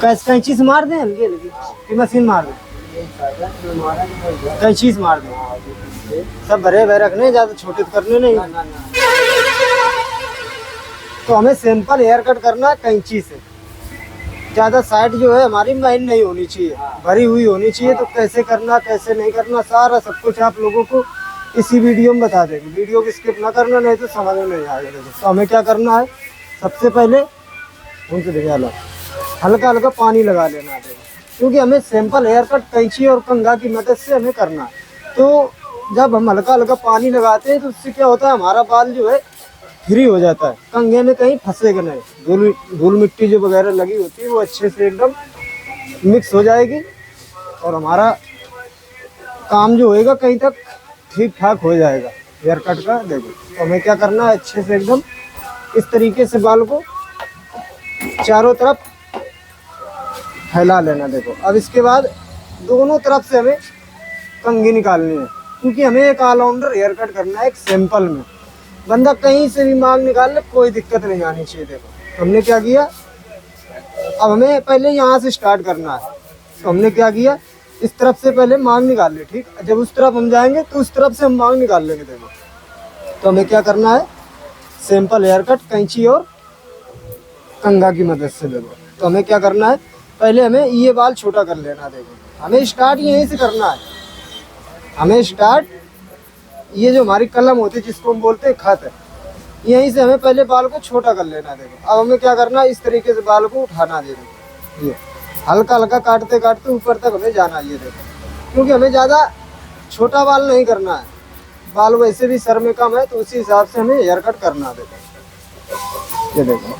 कैंची से मार दें, हल्की हल्की कि मशीन मार दें? कैंची से मार दें। सब भरे भरे रखने, ज़्यादा छोटे तो करने नहीं। तो हमें सिंपल हेयर कट करना है कैंची से। ज़्यादा साइड जो है हमारी महीन नहीं होनी चाहिए, भरी हुई होनी चाहिए। तो कैसे करना कैसे नहीं करना सारा सब कुछ आप लोगों को इसी वीडियो में बता देंगे। वीडियो को स्किप ना करना, नहीं तो समझ में नहीं आएगा। देखो तो हमें क्या करना है, सबसे पहले उनसे देखिए हल्का हल्का पानी लगा लेना है, क्योंकि हमें सिंपल हेयर कट कैंची और कंघा की मदद से हमें करना है। तो जब हम हल्का हल्का पानी लगाते हैं तो उससे क्या होता है, हमारा बाल जो है फ्री हो जाता है, कंघे में कहीं फंसेगा नहीं। धूल मिट्टी जो वगैरह लगी होती है वो अच्छे से एकदम मिक्स हो जाएगी और हमारा काम जो होएगा कहीं तक ठीक ठाक हो जाएगा हेयर कट का। देखो तो हमें क्या करना है, अच्छे से एकदम इस तरीके से बाल को चारों तरफ फैला लेना। देखो अब इसके बाद दोनों तरफ से हमें कंघी निकालनी है, क्योंकि हमें एक ऑलराउंडर हेयर कट करना है। एक सिंपल में बंदा कहीं से भी मांग निकाल ले, कोई दिक्कत नहीं आनी चाहिए। देखो तो हमने क्या किया, अब हमें पहले यहाँ से स्टार्ट करना है। तो हमने क्या किया, इस तरफ से पहले मांग निकाल ले, ठीक। जब उस तरफ हम जाएंगे तो उस तरफ से हम मांग निकाल लेंगे। देखो तो हमें क्या करना है, सिंपल हेयर कट कैंची और कंघा की मदद से। देखो तो हमें क्या करना है, पहले हमें ये बाल छोटा कर लेना। देखो हमें स्टार्ट यहीं से करना है। हमें स्टार्ट ये जो हमारी कलम होती है जिसको हम बोलते हैं खत, यहीं से हमें पहले बाल को छोटा कर लेना। देखो अब हमें क्या करना है, इस तरीके से बाल को उठाना। देखो ये हल्का हल्का काटते काटते ऊपर तक हमें जाना। ये देखो क्योंकि हमें ज़्यादा छोटा बाल नहीं करना है, बाल वैसे भी सर में कम है तो उसी हिसाब से हमें हेयर कट करना। देखो ये देखो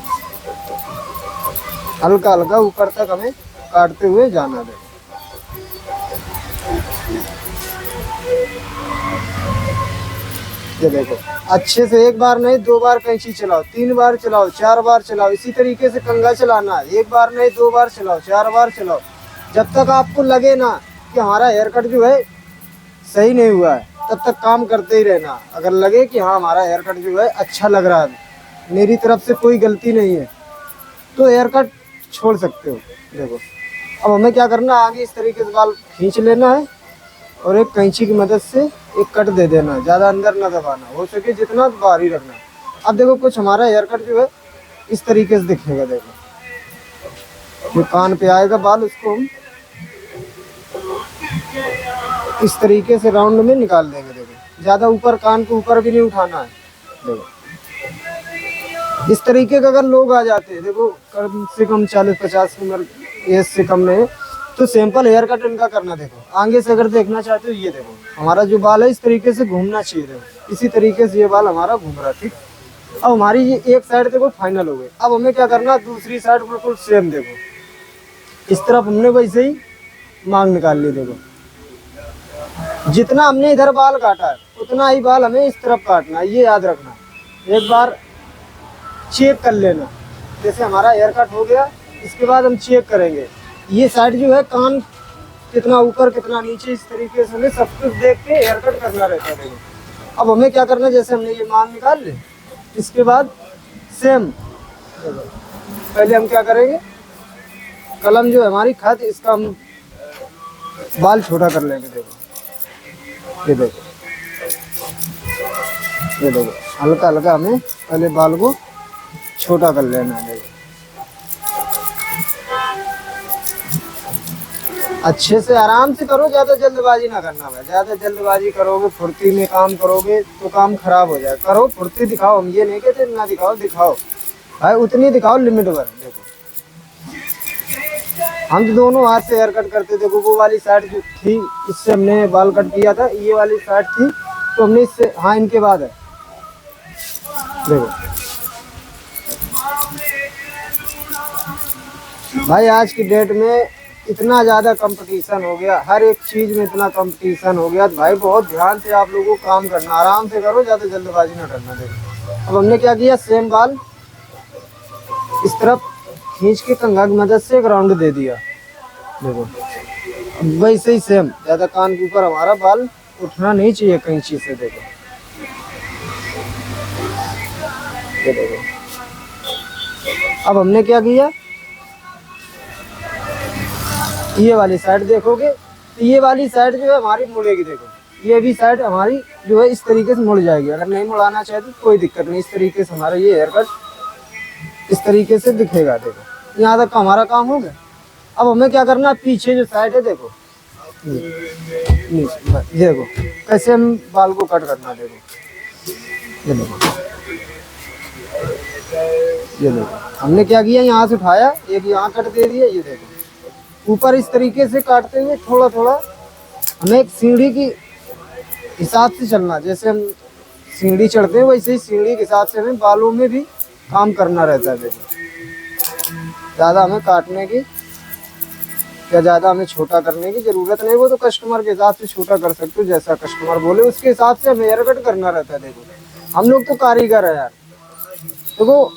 हल्का हल्का ऊपर तक हमें काटते हुए जाना। देखो ये देखो अच्छे से एक बार नहीं 2 बार कैंची चलाओ, 3 बार चलाओ, 4 बार चलाओ। इसी तरीके से कंघा चलाना है, 1 बार नहीं 2 बार चलाओ, 4 बार चलाओ, जब तक आपको लगे ना कि हमारा हेयर कट जो है सही नहीं हुआ है, तब तक काम करते ही रहना। अगर लगे कि हाँ हमारा हेयर कट जो है अच्छा लग रहा है, मेरी तरफ से कोई गलती नहीं है, तो हेयर कट छोड़ सकते हो। देखो अब हमें क्या करना है, आगे इस तरीके से बाल खींच लेना है और एक कैंची की मदद से एक कट दे देना है, ज़्यादा अंदर ना दबाना, हो सके जितना बाहर ही रखना। अब देखो कुछ हमारा हेयर कट जो है इस तरीके से दिखेगा। देखो जो कान पे आएगा बाल, उसको हम इस तरीके से राउंड में निकाल देंगे। देखो ज़्यादा ऊपर, कान को ऊपर भी नहीं उठाना है। देखो इस तरीके का अगर लोग आ जाते हैं, देखो कम से कम 40-50 की उम्र एज से कम नहीं, तो सिंपल हेयर कट इनका करना। देखो आगे से अगर देखना चाहते हो, ये देखो हमारा जो बाल है इस तरीके से घूमना चाहिए। देखो इसी तरीके से ये बाल हमारा घूम रहा है, ठीक। अब हमारी ये एक साइड देखो फाइनल हो गई। अब हमें क्या करना, दूसरी साइड बिल्कुल सेम। देखो इस तरफ हमने वैसे ही मांग निकाल ली। देखो जितना हमने इधर बाल काटा है उतना ही बाल हमें इस तरफ काटना है, ये याद रखना। एक बार चेक कर लेना, जैसे हमारा हेयर कट हो गया, इसके बाद हम चेक करेंगे ये साइड जो है कान कितना ऊपर कितना नीचे, इस तरीके से हमें सब कुछ देख के हेयर कट करना रहता है। अब हमें क्या करना है, जैसे हमने ये मांग निकाल ले, इसके बाद सेम पहले हम क्या करेंगे, कलम जो है हमारी खत, इसका हम बाल छोटा कर लेंगे। देखो ये देखो ये देखो हल्का हल्का हमें पहले बाल को छोटा कर लेना है। अच्छे से आराम से करो, ज़्यादा जल्दबाजी ना करना भाई। ज़्यादा जल्दबाजी करोगे, फुर्ती में काम करोगे तो काम खराब हो जाए। करो फुर्ती दिखाओ, हम ये नहीं कहते ना दिखाओ, दिखाओ भाई उतनी दिखाओ लिमिट पर। देखो हम तो दोनों हाथ से हेयर कट करते। देखो वो वाली साइड जो थी इससे हमने बाल कट किया था, ये वाली साइड थी तो हमने इससे, हाँ इनके बाद है। देखो भाई आज की डेट में इतना ज़्यादा कंपटीशन हो गया, हर एक चीज़ में इतना कंपटीशन हो गया। भाई बहुत ध्यान से आप लोगों को काम करना, आराम से करो, ज़्यादा जल्दबाजी ना करना। देखो अब हमने क्या किया, सेम बाल इस तरफ खींच के कंघा की मदद से एक राउंड दे दिया। देखो अब वैसे ही सेम, ज़्यादा कान के ऊपर हमारा बाल उठना नहीं चाहिए कैंची से। देखो ये देखो अब हमने क्या किया, ये वाली साइड देखोगे तो ये वाली साइड जो है हमारी मुड़ेगी। देखो ये भी साइड हमारी जो है इस तरीके से मुड़ जाएगी। अगर नहीं मुड़ाना चाहे तो कोई दिक्कत नहीं, इस तरीके से हमारा ये हेयर कट इस तरीके से दिखेगा। देखो यहाँ तक का हमारा काम हो गया। अब हमें क्या करना है, पीछे जो साइड है देखो ये देखो कैसे हम बाल को कट करना। देखो ये देखो हमने क्या किया, यहाँ से उठाया, एक यहाँ कट दे दिया। ये देखो ऊपर इस तरीके से काटते हुए थोड़ा थोड़ा हमें एक सीढ़ी की हिसाब से चलना। जैसे हम सीढ़ी चढ़ते हैं वैसे ही सीढ़ी के हिसाब से हमें बालों में भी काम करना रहता है। देखो ज़्यादा हमें काटने की या ज़्यादा हमें छोटा करने की ज़रूरत नहीं। वो तो कस्टमर के हिसाब से छोटा कर सकते हो, जैसा कस्टमर बोले उसके हिसाब से हमें हेयर कट करना रहता है। देखो हम लोग तो कारीगर है यार, देखो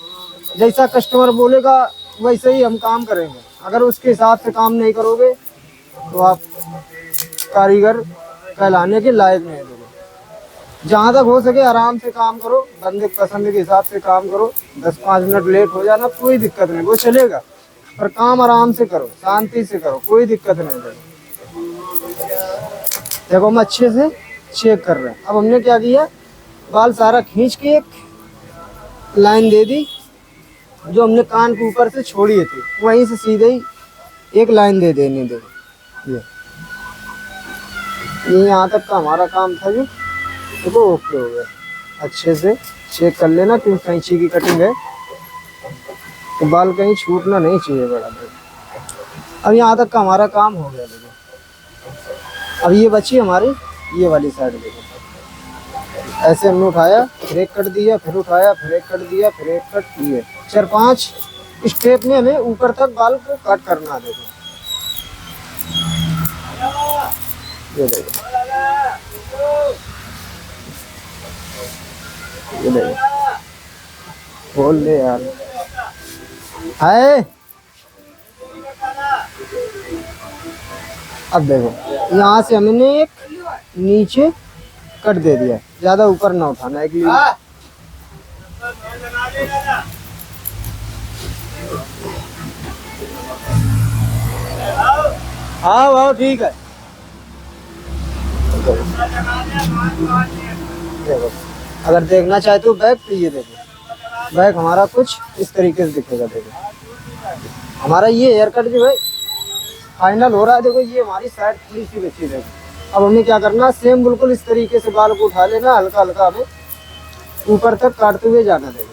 जैसा कस्टमर बोलेगा वैसे ही हम काम करेंगे। अगर उसके हिसाब से काम नहीं करोगे तो आप कारीगर कहलाने के लायक नहीं है। देखो जहाँ तक हो सके आराम से काम करो, बंदे पसंद के हिसाब से काम करो। 10-5 मिनट लेट हो जाना कोई दिक्कत नहीं, वो चलेगा, पर काम आराम से करो, शांति से करो, कोई दिक्कत नहीं। देखो हम अच्छे से चेक कर रहे हैं। अब हमने क्या किया, बाल सारा खींच के एक लाइन दे दी, जो हमने कान के ऊपर से छोड़ी थी वहीं से सीधे ही एक लाइन दे देनी। देखो ये यहाँ तक का हमारा काम था जो, देखो ओके हो गया। अच्छे से चेक कर लेना, क्योंकि कैंची की कटिंग है तो बाल कहीं छूटना नहीं चाहिए बड़ा। अब यहाँ तक का हमारा काम हो गया। देखो अब ये बची हमारी ये वाली साइड। देखो ऐसे हमने उठाया, फिर एक कट दिया, फिर उठाया, फिर एक कट दिया, फिर एक कट दिए। 4-5 स्टेप में हमें ऊपर तक बाल को कट करना। देखो ये देखो ये देखो बोल ले यार है। अब देखो यहाँ से हमने एक नीचे कट दे दिया, ज्यादा ऊपर ना उठाना एक लिए। हाँ ठीक है। देखो अगर देखना चाहे तो बैक, तो ये देखो बैक हमारा कुछ इस तरीके से दिखेगा। देखो हमारा ये हेयर कट जो है फाइनल हो रहा है। देखो ये हमारी साइड थोड़ी सी बची। देखो अब हमें क्या करना, सेम बिल्कुल इस तरीके से बाल को उठा लेना, हल्का हल्का हमें ऊपर तक काटते हुए जाना। देखो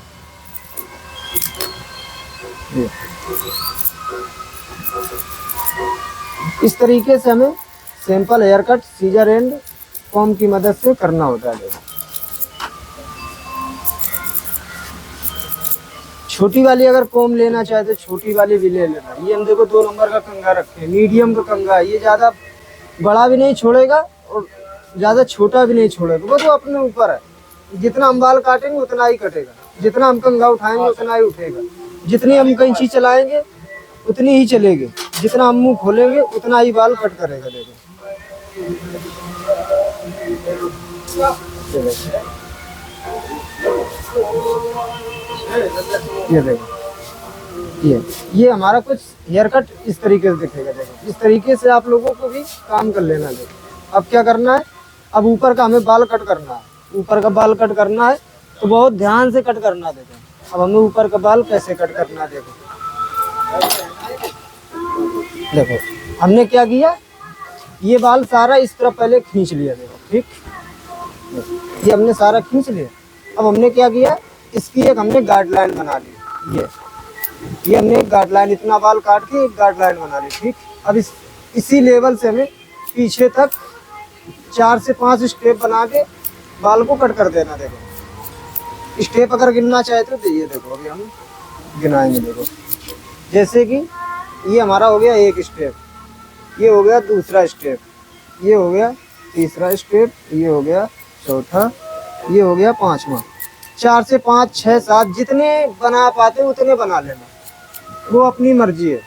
इस तरीके से हमें simple hair cut scissor and comb की मदद से करना होता है। देखो छोटी वाली अगर कॉम लेना चाहे तो छोटी वाली भी ले लेना। ये हम देखो 2 नंबर का कंघा रखे हैं, मीडियम का कंघा है। ये ज़्यादा बड़ा भी नहीं छोड़ेगा और ज़्यादा छोटा भी नहीं छोड़ेगा, वो तो अपने ऊपर है। जितना हम बाल काटेंगे उतना ही कटेगा, जितना हम कंघा उठाएंगे उतना ही उठेगा, जितनी हम कैंची चलाएंगे उतनी ही चलेगी, जितना हम मुंह खोलेंगे उतना ही बाल कट करेगा। देखो ये देखो ये हमारा कुछ हेयर कट इस तरीके से दिखेगा। देखो इस तरीके से आप लोगों को भी काम कर लेना। देखो अब क्या करना है, अब ऊपर का हमें बाल कट करना है। ऊपर का बाल कट करना है तो बहुत ध्यान से कट करना। देखो अब हमें ऊपर का बाल कैसे कट करना है। देखो हमने क्या किया, ये बाल सारा इस तरफ पहले खींच लिया। देखो ठीक, ये हमने सारा खींच लिया। अब हमने क्या किया, इसकी एक हमने गाइडलाइन बना ली। ये हमने एक गाइडलाइन, इतना बाल काट के एक गाइडलाइन बना ली। ठीक, अब इसी लेवल से हमें पीछे तक 4 से 5 स्टेप बना के बाल को कट कर देना। देखो स्टेप अगर गिनना चाहे तो ये देखो अभी हम गिनाएंगे। देखो जैसे कि ये हमारा हो गया एक स्टेप, ये हो गया दूसरा स्टेप, ये हो गया तीसरा स्टेप, ये हो गया चौथा, ये हो गया पांचवा। 4 से 5, 6, 7 जितने बना पाते उतने बना लेना, वो अपनी मर्जी है।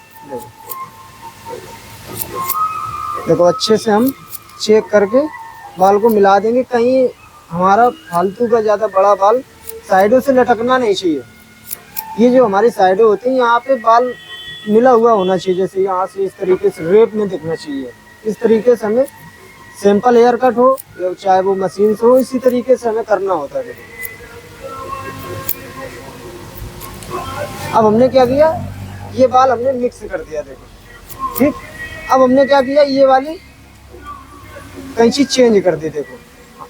देखो अच्छे से हम चेक करके बाल को मिला देंगे। कहीं हमारा फालतू का ज़्यादा बड़ा बाल साइडों से लटकना नहीं चाहिए। ये जो हमारी साइडें होती हैं यहाँ पे बाल मिला हुआ होना चाहिए, जैसे यहाँ से इस तरीके से रेप में दिखना चाहिए। इस तरीके से हमें सिंपल हेयर कट हो या चाहे वो मशीन से हो, इसी तरीके से हमें करना होता है। देखो अब हमने क्या किया, ये बाल हमने मिक्स कर दिया। देखो ठीक, अब हमने क्या किया, ये वाली कैंची चेंज कर दी। देखो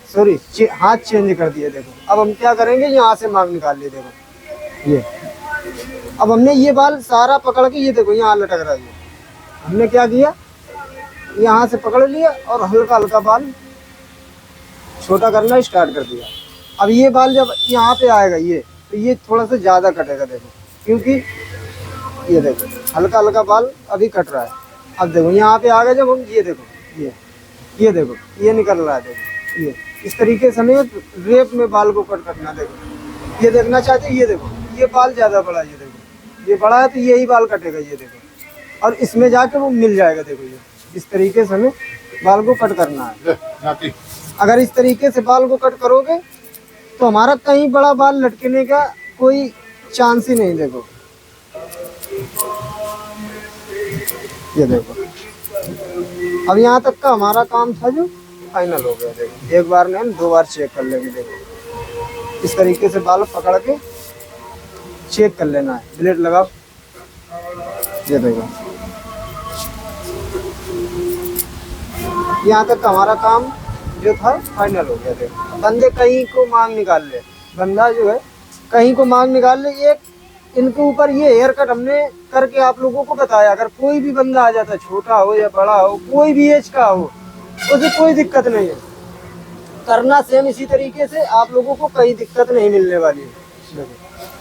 सॉरी, हाथ चेंज कर दिया। देखो अब हम क्या करेंगे, यहाँ से मांग निकाल लिए। देखो ये, अब हमने ये बाल सारा पकड़ के, ये देखो यहाँ लटक रहा है। हमने क्या किया, यहाँ से पकड़ लिया और हल्का हल्का बाल छोटा करना स्टार्ट कर दिया। अब ये बाल जब यहाँ पे आएगा ये, तो ये थोड़ा सा ज़्यादा कटेगा। देखो क्योंकि ये देखो हल्का हल्का बाल अभी कट रहा है। अब देखो यहाँ पे आ गए जब हम, ये देखो ये देखो ये निकल रहा है। देखो ये इस तरीके से हमें रेप में बाल को कट करना। देखो ये देखना चाहते हैं, ये देखो ये बाल ज़्यादा बड़ा है, ये देखो ये बड़ा है तो यही बाल कटेगा। ये देखो और इसमें जाके वो मिल जाएगा। देखो ये इस तरीके से हमें बाल को कट करना है। अगर इस तरीके से बाल को कट करोगे तो हमारा कहीं बड़ा बाल लटकने का कोई चांस ही नहीं। देखो ये देखो, अब यहाँ तक का हमारा काम था जो फाइनल हो गया। देखो एक बार में हम 2 बार चेक कर लेंगे। देखो इस तरीके से बाल पकड़ के चेक कर लेना है। ब्लेड लगाओ, ये देखो यहाँ तक हमारा काम जो था फाइनल हो गया। देखो बंदे कहीं को मांग निकाल ले, बंदा जो है कहीं को मांग निकाल ले। ये इनके ऊपर ये हेयर कट हमने करके आप लोगों को बताया। अगर कोई भी बंदा आ जाता, छोटा हो या बड़ा हो, कोई भी एज का हो, उसे कोई दिक्कत नहीं है। करना सेम इसी तरीके से, आप लोगों को कोई दिक्कत नहीं मिलने वाली है।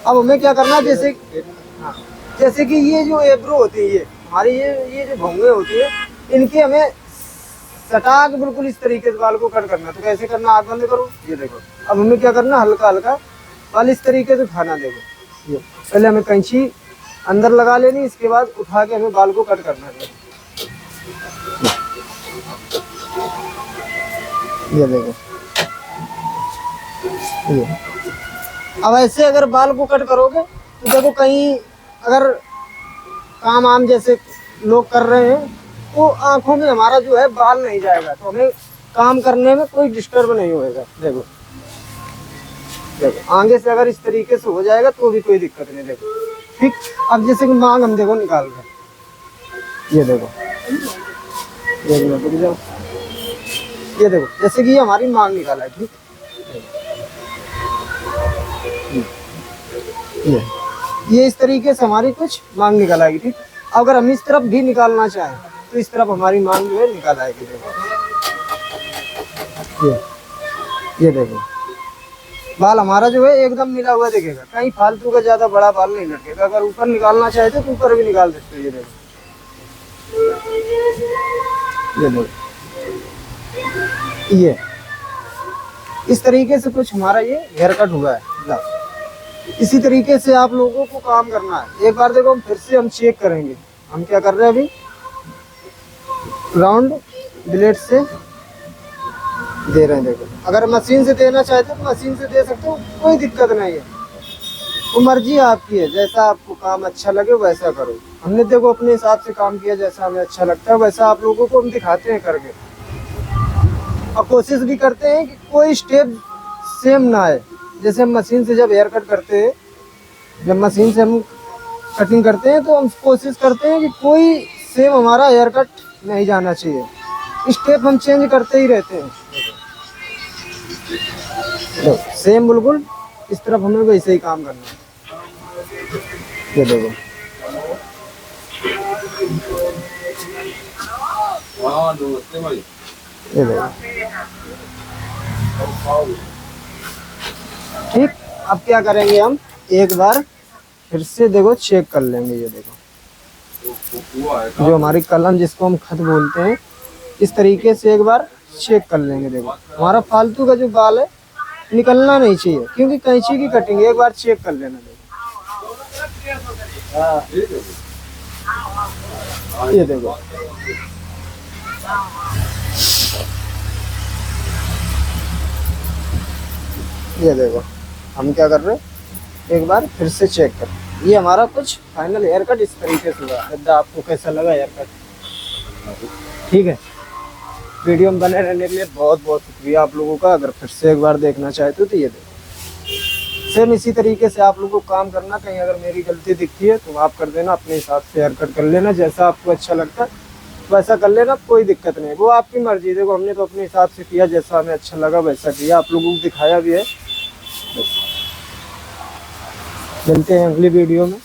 अब हमें क्या करना, जैसे कि ये जो एब्रो होती है, हमारी ये जो भौंगे होती है, इनकी हमें सटा के बिल्कुल इस तरीके से बाल को कट करना। तो कैसे करना, आँख बंद करो। ये देखो अब हमें क्या करना, हल्का हल्का बाल इस तरीके से उठाना। देखो ये पहले हमें कैंची अंदर लगा लेनी, इसके बाद उठा के हमें बाल को कट करना है। ये देखो ये, अब ऐसे अगर बाल को कट करोगे तो देखो कहीं अगर काम आम जैसे लोग कर रहे हैं तो आंखों में हमारा जो है बाल नहीं जाएगा, तो हमें काम करने में कोई डिस्टर्ब नहीं होएगा। देखो देखो आगे से अगर इस तरीके से हो जाएगा तो भी कोई दिक्कत नहीं। देखो ठीक, अब जैसे कि मांग हम देखो निकाल रहे, ये देखो ये देखो जैसे कि ये हमारी मांग निकाला है। ठीक, ये इस तरीके से हमारी कुछ मांग निकल आएगी। ठीक, अगर हम इस तरफ भी निकालना चाहें तो इस तरफ हमारी मांग जो है निकाल आएगी। देखो ये देखो बाल हमारा जो है एकदम मिला हुआ दिखेगा, कहीं फालतू का ज्यादा बड़ा बाल नहीं लटकेगा। अगर ऊपर निकालना चाहते तो ऊपर भी निकाल सकते हो। ये देखो ये देखो ये इस तरीके से कुछ हमारा ये हेयर कट हुआ है। इसी तरीके से आप लोगों को काम करना है। एक बार देखो हम फिर से हम चेक करेंगे। हम क्या कर रहे हैं, अभी राउंड ब्लेड से दे रहे हैं। देखो अगर मशीन से देना चाहते हो तो मशीन से दे सकते हो, कोई दिक्कत नहीं है। वो मर्जी आपकी है, जैसा आपको काम अच्छा लगे वैसा करो। हमने देखो अपने हिसाब से काम किया, जैसा हमें अच्छा लगता है वैसा आप लोगों को हम दिखाते हैं करके, और कोशिश भी करते हैं कि कोई स्टेप सेम ना आए। जैसे हम मशीन से जब हेयर कट करते हैं, जब मशीन से हम कटिंग करते हैं तो हम कोशिश करते हैं कि कोई सेम हमारा हेयर कट नहीं जाना चाहिए। स्टेप हम चेंज करते ही रहते हैं। तो सेम बिल्कुल इस तरफ हमें वैसे ही काम करना है। ये देखो ये देखो ठीक। अब क्या करेंगे, हम एक बार फिर से देखो चेक कर लेंगे। ये देखो जो हमारी कलम जिसको हम खत बोलते हैं, इस तरीके से एक बार चेक कर लेंगे। देखो हमारा फालतू का जो बाल है निकलना नहीं चाहिए, क्योंकि कैंची की कटिंग एक बार चेक कर लेना। देखो ये देखो ये देखो हम क्या कर रहे हैं, एक बार फिर से चेक कर। ये हमारा कुछ फाइनल हेयर कट इस तरीके से हुआ। दादा आपको कैसा लगा हेयर कट? ठीक है, वीडियो में बने रहने के लिए बहुत बहुत शुक्रिया आप लोगों का। अगर फिर से एक बार देखना चाहते हो तो ये देखो। सेम इसी तरीके से आप लोगों को काम करना। कहीं अगर मेरी गलती दिखती है तो आप कर देना, अपने हिसाब से हेयर कट कर लेना, जैसा आपको अच्छा लगता है वैसा कर लेना, कोई दिक्कत नहीं, वो आपकी मर्जी। देखो हमने तो अपने हिसाब से किया, जैसा हमें अच्छा लगा वैसा किया, आप लोगों को दिखाया भी है। मिलते हैं अगली वीडियो में।